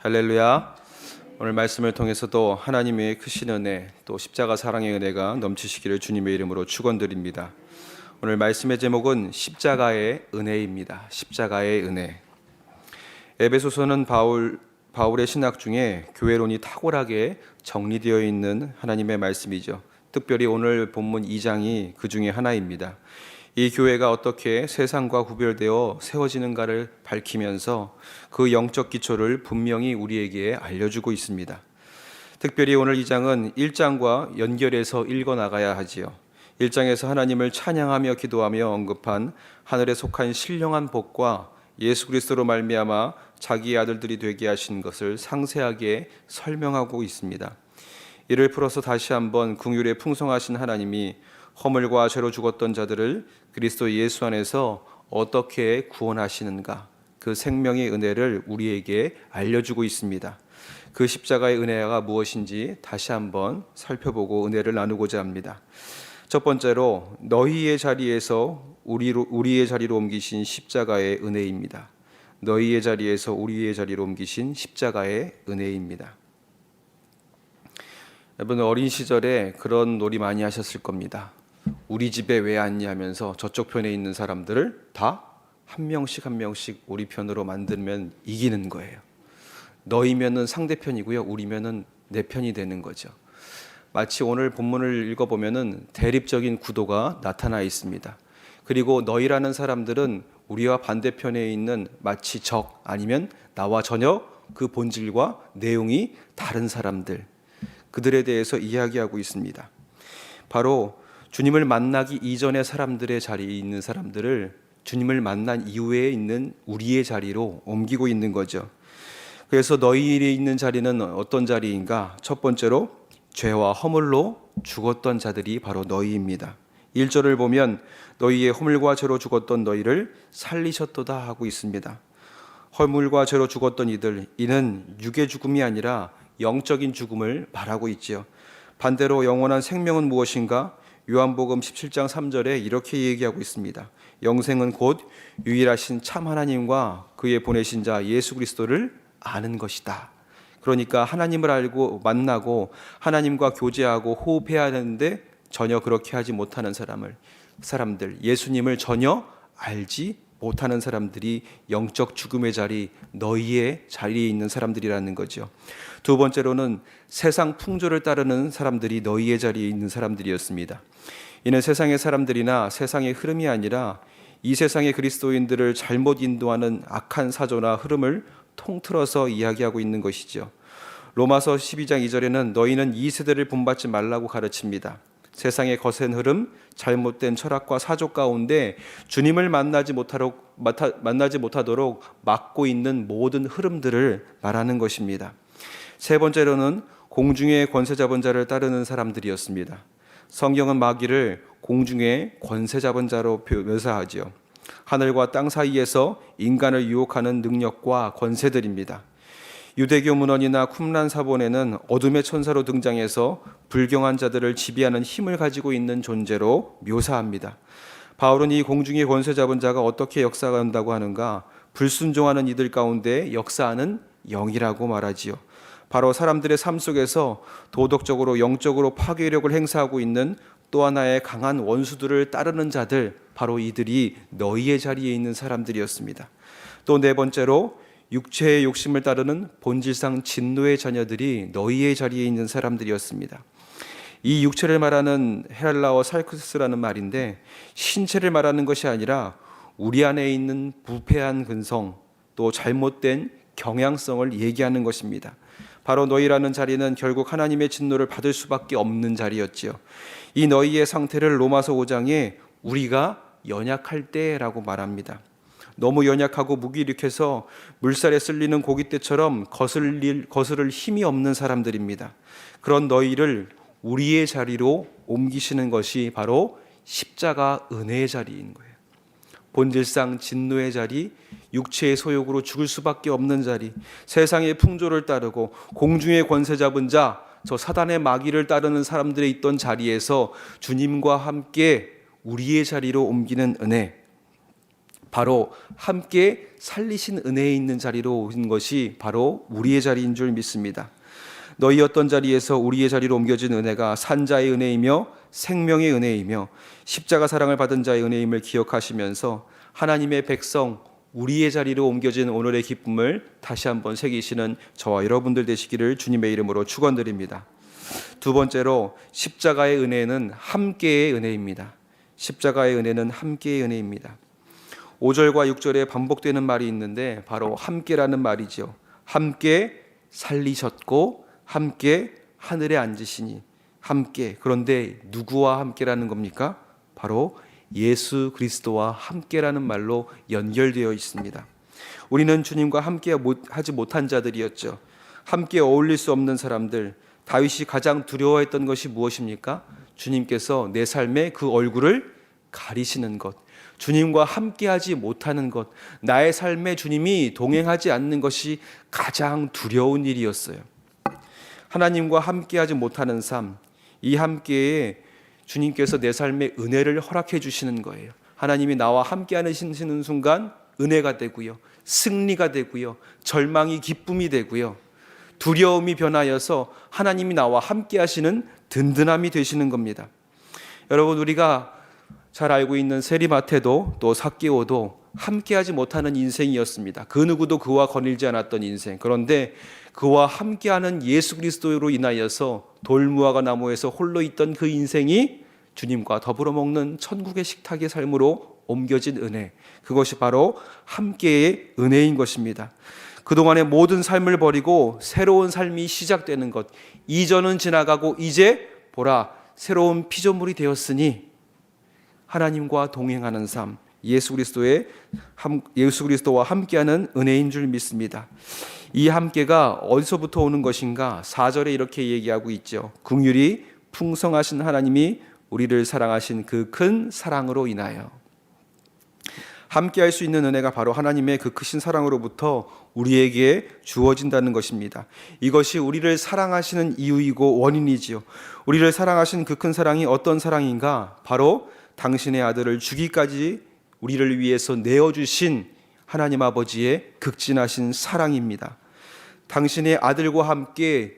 할렐루야. 오늘 말씀을 통해서도 하나님의 크신 은혜, 또 십자가 사랑의 은혜가 넘치시기를 주님의 이름으로 축원드립니다. 오늘 말씀의 제목은 십자가의 은혜입니다. 십자가의 은혜. 에베소서는 바울의 신학 중에 교회론이 탁월하게 정리되어 있는 하나님의 말씀이죠. 특별히 오늘 본문 2장이 그 중에 하나입니다. 이 교회가 어떻게 세상과 구별되어 세워지는가를 밝히면서 그 영적 기초를 분명히 우리에게 알려주고 있습니다. 특별히 오늘 2장은 1장과 연결해서 읽어나가야 하지요. 1장에서 하나님을 찬양하며 기도하며 언급한 하늘에 속한 신령한 복과 예수 그리스도로 말미암아 자기의 아들들이 되게 하신 것을 상세하게 설명하고 있습니다. 이를 풀어서 다시 한번 긍휼에 풍성하신 하나님이 허물과 죄로 죽었던 자들을 그리스도 예수 안에서 어떻게 구원하시는가, 그 생명의 은혜를 우리에게 알려주고 있습니다. 그 십자가의 은혜가 무엇인지 다시 한번 살펴보고 은혜를 나누고자 합니다. 첫 번째로 너희의 자리에서 우리의 자리로 옮기신 십자가의 은혜입니다. 너희의 자리에서 우리의 자리로 옮기신 십자가의 은혜입니다. 여러분, 어린 시절에 그런 놀이 많이 하셨을 겁니다. 우리 집에 왜 왔니 하면서 저쪽 편에 있는 사람들을 다 한 명씩 한 명씩 우리 편으로 만들면 이기는 거예요. 너희면은 상대편이고요, 우리면은 내 편이 되는 거죠. 마치 오늘 본문을 읽어보면은 대립적인 구도가 나타나 있습니다. 그리고 너희라는 사람들은 우리와 반대편에 있는 마치 적, 아니면 나와 전혀 그 본질과 내용이 다른 사람들, 그들에 대해서 이야기하고 있습니다. 바로 주님을 만나기 이전의 사람들의 자리에 있는 사람들을 주님을 만난 이후에 있는 우리의 자리로 옮기고 있는 거죠. 그래서 너희에 있는 자리는 어떤 자리인가? 첫 번째로 죄와 허물로 죽었던 자들이 바로 너희입니다. 1절을 보면 너희의 허물과 죄로 죽었던 너희를 살리셨도다 하고 있습니다. 허물과 죄로 죽었던 이는 육의 죽음이 아니라 영적인 죽음을 말하고 있지요. 반대로 영원한 생명은 무엇인가? 요한복음 17장 3절에 이렇게 얘기하고 있습니다. 영생은 곧 유일하신 참 하나님과 그의 보내신 자 예수 그리스도를 아는 것이다. 그러니까 하나님을 알고 만나고 하나님과 교제하고 호흡해야 하는데 전혀 그렇게 하지 못하는 사람들, 예수님을 전혀 알지 못하는 사람들이 영적 죽음의 자리, 너희의 자리에 있는 사람들이라는 거죠. 두 번째로는 세상 풍조를 따르는 사람들이 너희의 자리에 있는 사람들이었습니다. 이는 세상의 사람들이나 세상의 흐름이 아니라 이 세상의 그리스도인들을 잘못 인도하는 악한 사조나 흐름을 통틀어서 이야기하고 있는 것이죠. 로마서 12장 2절에는 너희는 이 세대를 본받지 말라고 가르칩니다. 세상의 거센 흐름, 잘못된 철학과 사조 가운데 주님을 만나지 못하도록 막고 있는 모든 흐름들을 말하는 것입니다. 세 번째로는 공중의 권세 잡은 자를 따르는 사람들이었습니다. 성경은 마귀를 공중의 권세 잡은 자로 묘사하지요. 하늘과 땅 사이에서 인간을 유혹하는 능력과 권세들입니다. 유대교 문헌이나 쿰란 사본에는 어둠의 천사로 등장해서 불경한 자들을 지배하는 힘을 가지고 있는 존재로 묘사합니다. 바울은 이 공중의 권세 잡은 자가 어떻게 역사한다고 하는가? 불순종하는 이들 가운데 역사하는 영이라고 말하지요. 바로 사람들의 삶 속에서 도덕적으로 영적으로 파괴력을 행사하고 있는 또 하나의 강한 원수들을 따르는 자들, 바로 이들이 너희의 자리에 있는 사람들이었습니다. 또 네 번째로 육체의 욕심을 따르는 본질상 진노의 자녀들이 너희의 자리에 있는 사람들이었습니다. 이 육체를 말하는 헬라어 살크스라는 말인데 신체를 말하는 것이 아니라 우리 안에 있는 부패한 근성, 또 잘못된 경향성을 얘기하는 것입니다. 바로 너희라는 자리는 결국 하나님의 진노를 받을 수밖에 없는 자리였지요. 이 너희의 상태를 로마서 5장에 우리가 연약할 때라고 말합니다. 너무 연약하고 무기력해서 물살에 쓸리는 고깃대처럼 거스를 힘이 없는 사람들입니다. 그런 너희를 우리의 자리로 옮기시는 것이 바로 십자가 은혜의 자리인 거예요. 본질상 진노의 자리, 육체의 소욕으로 죽을 수밖에 없는 자리, 세상의 풍조를 따르고 공중의 권세 잡은 자, 저 사단의 마귀를 따르는 사람들이 있던 자리에서 주님과 함께 우리의 자리로 옮기는 은혜, 바로 함께 살리신 은혜에 있는 자리로 오신 것이 바로 우리의 자리인 줄 믿습니다. 너희 어떤 자리에서 우리의 자리로 옮겨진 은혜가 산자의 은혜이며 생명의 은혜이며 십자가 사랑을 받은 자의 은혜임을 기억하시면서 하나님의 백성 우리의 자리로 옮겨진 오늘의 기쁨을 다시 한번 새기시는 저와 여러분들 되시기를 주님의 이름으로 축원드립니다. 두 번째로 십자가의 은혜는 함께의 은혜입니다. 십자가의 은혜는 함께의 은혜입니다. 5절과 6절에 반복되는 말이 있는데 바로 함께라는 말이죠. 함께 살리셨고 함께 하늘에 앉으시니 함께. 그런데 누구와 함께라는 겁니까? 바로 예수 그리스도와 함께라는 말로 연결되어 있습니다. 우리는 주님과 함께 하지 못한 자들이었죠. 함께 어울릴 수 없는 사람들. 다윗이 가장 두려워했던 것이 무엇입니까? 주님께서 내 삶에 그 얼굴을 가리시는 것, 주님과 함께하지 못하는 것, 나의 삶에 주님이 동행하지 않는 것이 가장 두려운 일이었어요. 하나님과 함께하지 못하는 삶, 이 함께에 주님께서 내 삶에 은혜를 허락해 주시는 거예요. 하나님이 나와 함께하시는 순간 은혜가 되고요, 승리가 되고요, 절망이 기쁨이 되고요, 두려움이 변하여서 하나님이 나와 함께하시는 든든함이 되시는 겁니다. 여러분, 우리가 잘 알고 있는 세리마태도 또 삭개오도 함께하지 못하는 인생이었습니다. 그 누구도 그와 거닐지 않았던 인생. 그런데 그와 함께하는 예수 그리스도로 인하여서 돌무화과 나무에서 홀로 있던 그 인생이 주님과 더불어 먹는 천국의 식탁의 삶으로 옮겨진 은혜. 그것이 바로 함께의 은혜인 것입니다. 그동안의 모든 삶을 버리고 새로운 삶이 시작되는 것. 이전은 지나가고 이제 보라, 새로운 피조물이 되었으니 하나님과 동행하는 삶, 예수 그리스도와 함께하는 은혜인 줄 믿습니다. 이 함께가 어디서부터 오는 것인가? 4절에 이렇게 얘기하고 있죠. 긍휼이 풍성하신 하나님이 우리를 사랑하신 그 큰 사랑으로 인하여. 함께할 수 있는 은혜가 바로 하나님의 그 크신 사랑으로부터 우리에게 주어진다는 것입니다. 이것이 우리를 사랑하시는 이유이고 원인이지요. 우리를 사랑하신 그 큰 사랑이 어떤 사랑인가? 바로 당신의 아들을 주기까지 우리를 위해서 내어주신 하나님 아버지의 극진하신 사랑입니다. 당신의 아들과 함께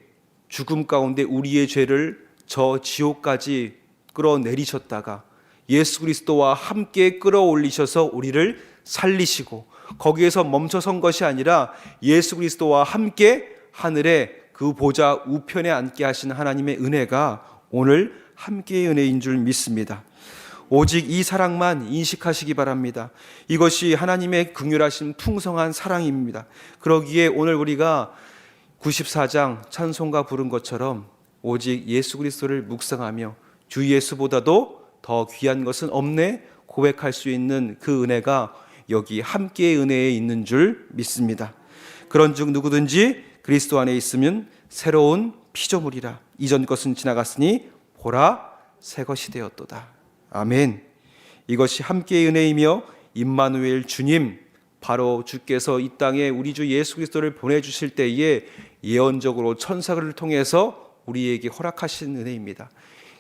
죽음 가운데 우리의 죄를 저 지옥까지 끌어내리셨다가 예수 그리스도와 함께 끌어올리셔서 우리를 살리시고 거기에서 멈춰선 것이 아니라 예수 그리스도와 함께 하늘에 그 보좌 우편에 앉게 하신 하나님의 은혜가 오늘 함께의 은혜인 줄 믿습니다. 오직 이 사랑만 인식하시기 바랍니다. 이것이 하나님의 긍휼하신 풍성한 사랑입니다. 그러기에 오늘 우리가 94장 찬송가 부른 것처럼 오직 예수 그리스도를 묵상하며 주 예수보다도 더 귀한 것은 없네 고백할 수 있는 그 은혜가 여기 함께의 은혜에 있는 줄 믿습니다. 그런즉 누구든지 그리스도 안에 있으면 새로운 피조물이라. 이전 것은 지나갔으니 보라 새 것이 되었도다. 아멘. 이것이 함께의 은혜이며 임마누엘 주님, 바로 주께서 이 땅에 우리 주 예수 그리스도를 보내주실 때에 예언적으로 천사를 통해서 우리에게 허락하신 은혜입니다.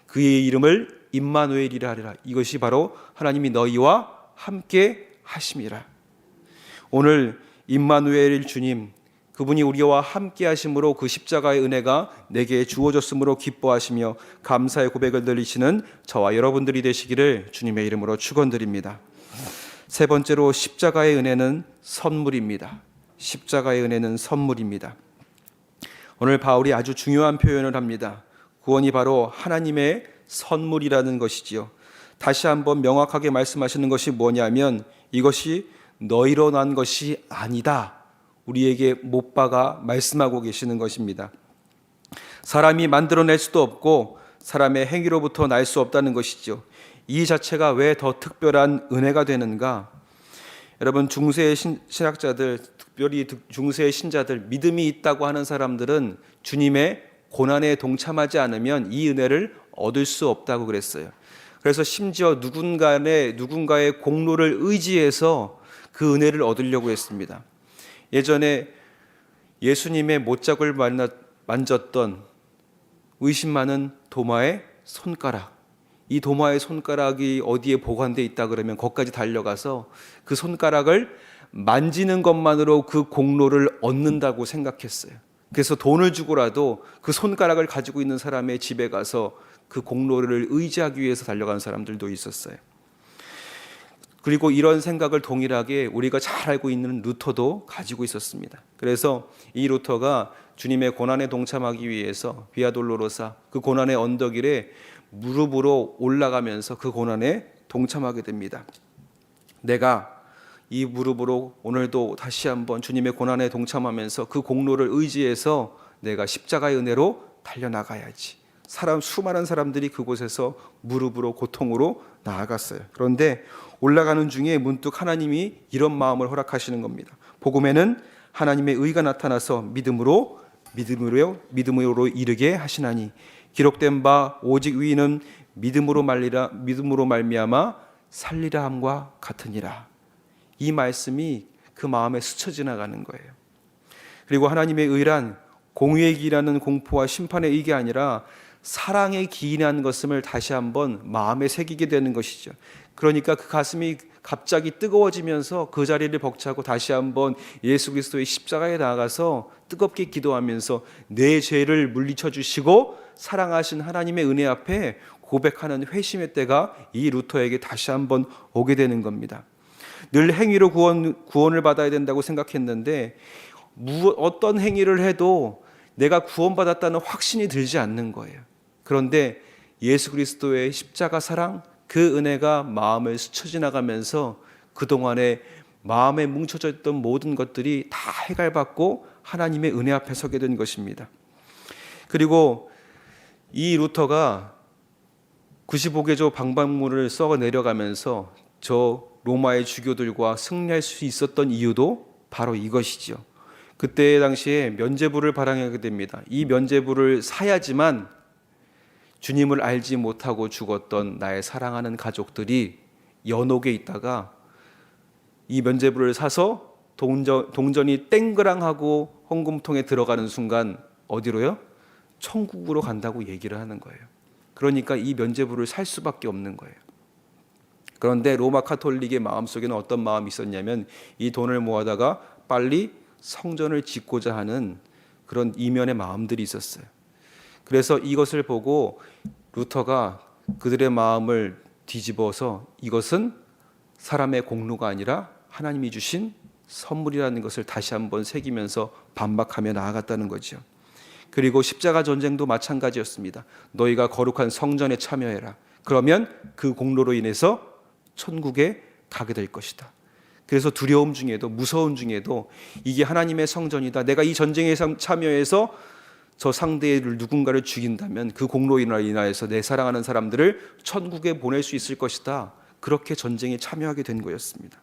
그의 이름을 임마누엘이라 하리라. 이것이 바로 하나님이 너희와 함께 하심이라. 오늘 임마누엘 주님, 그분이 우리와 함께 하심으로 그 십자가의 은혜가 내게 주어졌으므로 기뻐하시며 감사의 고백을 들리시는 저와 여러분들이 되시기를 주님의 이름으로 축원드립니다. 세 번째로 십자가의 은혜는 선물입니다. 십자가의 은혜는 선물입니다. 오늘 바울이 아주 중요한 표현을 합니다. 구원이 바로 하나님의 선물이라는 것이지요. 다시 한번 명확하게 말씀하시는 것이 뭐냐면 이것이 너희로 난 것이 아니다. 우리에게 못 박아 말씀하고 계시는 것입니다. 사람이 만들어낼 수도 없고 사람의 행위로부터 날 수 없다는 것이죠. 이 자체가 왜 더 특별한 은혜가 되는가? 여러분, 중세의 신학자들, 특별히 중세의 신자들, 믿음이 있다고 하는 사람들은 주님의 고난에 동참하지 않으면 이 은혜를 얻을 수 없다고 그랬어요. 그래서 심지어 누군가의 공로를 의지해서 그 은혜를 얻으려고 했습니다. 예전에 예수님의 못자국을 만졌던 의심 많은 도마의 손가락, 이 도마의 손가락이 어디에 보관돼 있다 그러면 거기까지 달려가서 그 손가락을 만지는 것만으로 그 공로를 얻는다고 생각했어요. 그래서 돈을 주고라도 그 손가락을 가지고 있는 사람의 집에 가서 그 공로를 의지하기 위해서 달려간 사람들도 있었어요. 그리고 이런 생각을 동일하게 우리가 잘 알고 있는 루터도 가지고 있었습니다. 그래서 이 루터가 주님의 고난에 동참하기 위해서 비아 돌로로사, 그 고난의 언덕 위에 무릎으로 올라가면서 그 고난에 동참하게 됩니다. 내가 이 무릎으로 오늘도 다시 한번 주님의 고난에 동참하면서 그 공로를 의지해서 내가 십자가의 은혜로 달려나가야지. 수많은 사람들이 그곳에서 무릎으로 고통으로 나아갔어요. 그런데 올라가는 중에 문득 하나님이 이런 마음을 허락하시는 겁니다. 복음에는 하나님의 의가 나타나서 믿음으로 이르게 하시나니 기록된 바 오직 의인은 믿음으로 말미암아 살리라 함과 같으니라. 이 말씀이 그 마음에 스쳐 지나가는 거예요. 그리고 하나님의 의란 공의의 길이라는 공포와 심판의 의가 아니라 사랑의 길이라는 것을 다시 한번 마음에 새기게 되는 것이죠. 그러니까 그 가슴이 갑자기 뜨거워지면서 그 자리를 벅차고 다시 한번 예수 그리스도의 십자가에 나아가서 뜨겁게 기도하면서 내 죄를 물리쳐 주시고 사랑하신 하나님의 은혜 앞에 고백하는 회심의 때가 이 루터에게 다시 한번 오게 되는 겁니다. 늘 행위로 구원을 받아야 된다고 생각했는데 어떤 행위를 해도 내가 구원받았다는 확신이 들지 않는 거예요. 그런데 예수 그리스도의 십자가 사랑, 그 은혜가 마음을 스쳐 지나가면서 그동안에 마음에 뭉쳐져 있던 모든 것들이 다 해갈받고 하나님의 은혜 앞에 서게 된 것입니다. 그리고 이 루터가 95개조 방방문을 써 내려가면서 저 로마의 주교들과 승리할 수 있었던 이유도 바로 이것이죠. 그때 당시에 면죄부를 발행하게 됩니다. 이 면죄부를 사야지만 주님을 알지 못하고 죽었던 나의 사랑하는 가족들이 연옥에 있다가 이 면죄부를 사서 동전이 땡그랑하고 헌금통에 들어가는 순간 어디로요? 천국으로 간다고 얘기를 하는 거예요. 그러니까 이 면죄부를 살 수밖에 없는 거예요. 그런데 로마 카톨릭의 마음속에는 어떤 마음이 있었냐면 이 돈을 모아다가 빨리 성전을 짓고자 하는 그런 이면의 마음들이 있었어요. 그래서 이것을 보고 루터가 그들의 마음을 뒤집어서 이것은 사람의 공로가 아니라 하나님이 주신 선물이라는 것을 다시 한번 새기면서 반박하며 나아갔다는 거죠. 그리고 십자가 전쟁도 마찬가지였습니다. 너희가 거룩한 성전에 참여해라. 그러면 그 공로로 인해서 천국에 가게 될 것이다. 그래서 두려움 중에도 무서움 중에도 이게 하나님의 성전이다. 내가 이 전쟁에 참여해서 저 상대를 누군가를 죽인다면 그 공로로 인하여서 내 사랑하는 사람들을 천국에 보낼 수 있을 것이다. 그렇게 전쟁에 참여하게 된 거였습니다.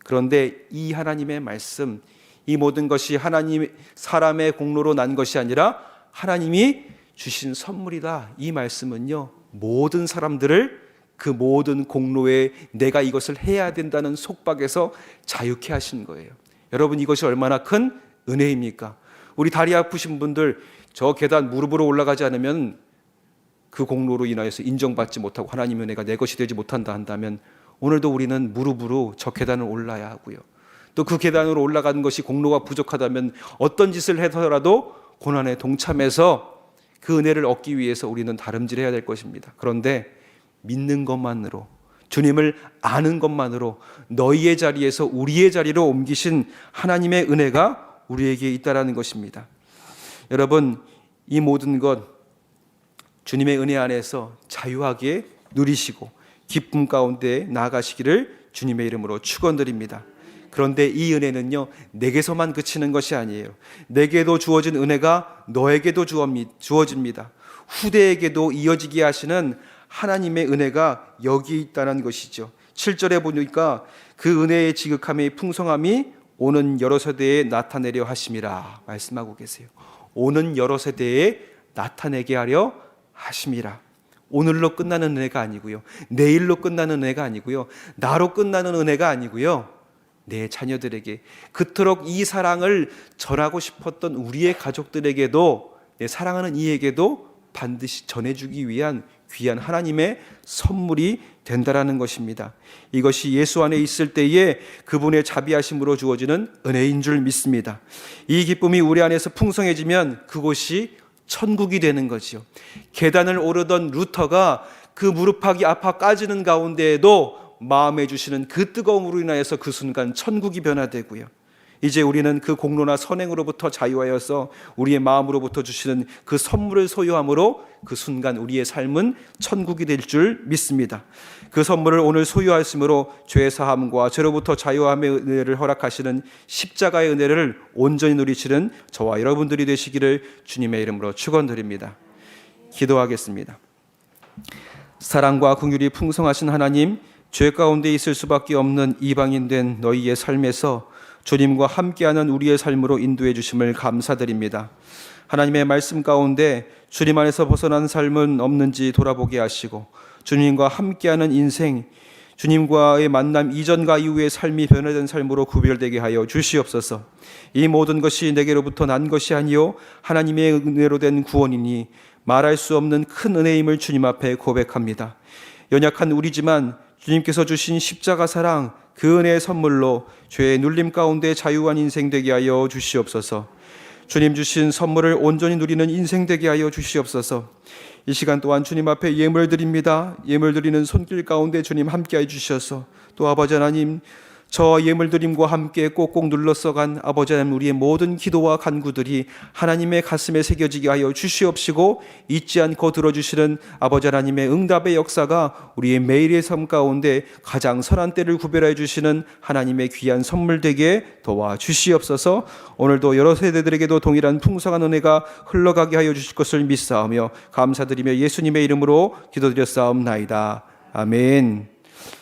그런데 이 하나님의 말씀, 이 모든 것이 사람의 공로로 난 것이 아니라 하나님이 주신 선물이다. 이 말씀은요, 모든 사람들을 그 모든 공로에 내가 이것을 해야 된다는 속박에서 자유케 하신 거예요. 여러분, 이것이 얼마나 큰 은혜입니까? 우리 다리 아프신 분들 저 계단 무릎으로 올라가지 않으면 그 공로로 인하여서 인정받지 못하고 하나님의 은혜가 내 것이 되지 못한다 한다면 오늘도 우리는 무릎으로 저 계단을 올라야 하고요. 또 그 계단으로 올라가는 것이 공로가 부족하다면 어떤 짓을 해서라도 고난에 동참해서 그 은혜를 얻기 위해서 우리는 다름질해야 될 것입니다. 그런데 믿는 것만으로, 주님을 아는 것만으로 너희의 자리에서 우리의 자리로 옮기신 하나님의 은혜가 우리에게 있다라는 것입니다. 여러분, 이 모든 것 주님의 은혜 안에서 자유하게 누리시고 기쁨 가운데 나아가시기를 주님의 이름으로 축원드립니다. 그런데 이 은혜는요, 내게서만 그치는 것이 아니에요. 내게도 주어진 은혜가 너에게도 주어집니다. 후대에게도 이어지게 하시는 하나님의 은혜가 여기 있다는 것이죠. 7절에 보니까 그 은혜의 지극함의 풍성함이 오는 여러 세대에 나타내려 하심이라 말씀하고 계세요. 오는 여러 세대에 나타내게 하려 하심이라. 오늘로 끝나는 은혜가 아니고요, 내일로 끝나는 은혜가 아니고요, 나로 끝나는 은혜가 아니고요, 내 자녀들에게, 그토록 이 사랑을 전하고 싶었던 우리의 가족들에게도, 내 사랑하는 이에게도 반드시 전해주기 위한 귀한 하나님의 선물이 된다라는 것입니다. 이것이 예수 안에 있을 때에 그분의 자비하심으로 주어지는 은혜인 줄 믿습니다. 이 기쁨이 우리 안에서 풍성해지면 그곳이 천국이 되는 거지요. 계단을 오르던 루터가 그 무릎팍이 아파 까지는 가운데에도 마음에 주시는 그 뜨거움으로 인하여서 그 순간 천국이 변화되고요. 이제 우리는 그 공로나 선행으로부터 자유하여서 우리의 마음으로부터 주시는 그 선물을 소유함으로 그 순간 우리의 삶은 천국이 될 줄 믿습니다. 그 선물을 오늘 소유하심으로 죄 사함과 죄로부터 자유함의 은혜를 허락하시는 십자가의 은혜를 온전히 누리시는 저와 여러분들이 되시기를 주님의 이름으로 축원드립니다. 기도하겠습니다. 사랑과 긍휼이 풍성하신 하나님, 죄 가운데 있을 수밖에 없는 이방인된 너희의 삶에서 주님과 함께하는 우리의 삶으로 인도해 주심을 감사드립니다. 하나님의 말씀 가운데 주님 안에서 벗어난 삶은 없는지 돌아보게 하시고 주님과 함께하는 인생, 주님과의 만남 이전과 이후의 삶이 변화된 삶으로 구별되게 하여 주시옵소서. 이 모든 것이 내게로부터 난 것이 아니요 하나님의 은혜로 된 구원이니 말할 수 없는 큰 은혜임을 주님 앞에 고백합니다. 연약한 우리지만 주님께서 주신 십자가 사랑, 그 은혜의 선물로 죄의 눌림 가운데 자유한 인생 되게 하여 주시옵소서. 주님 주신 선물을 온전히 누리는 인생 되게 하여 주시옵소서. 이 시간 또한 주님 앞에 예물 드립니다. 예물 드리는 손길 가운데 주님 함께해 주셔서 또 아버지 하나님, 저 예물 드림과 함께 꼭꼭 눌러서간 아버지 하나님, 우리의 모든 기도와 간구들이 하나님의 가슴에 새겨지게 하여 주시옵시고 잊지 않고 들어주시는 아버지 하나님의 응답의 역사가 우리의 매일의 삶 가운데 가장 선한 때를 구별해 주시는 하나님의 귀한 선물 되게 도와주시옵소서. 오늘도 여러 세대들에게도 동일한 풍성한 은혜가 흘러가게 하여 주실 것을 믿사오며 감사드리며 예수님의 이름으로 기도드렸사옵나이다. 아멘.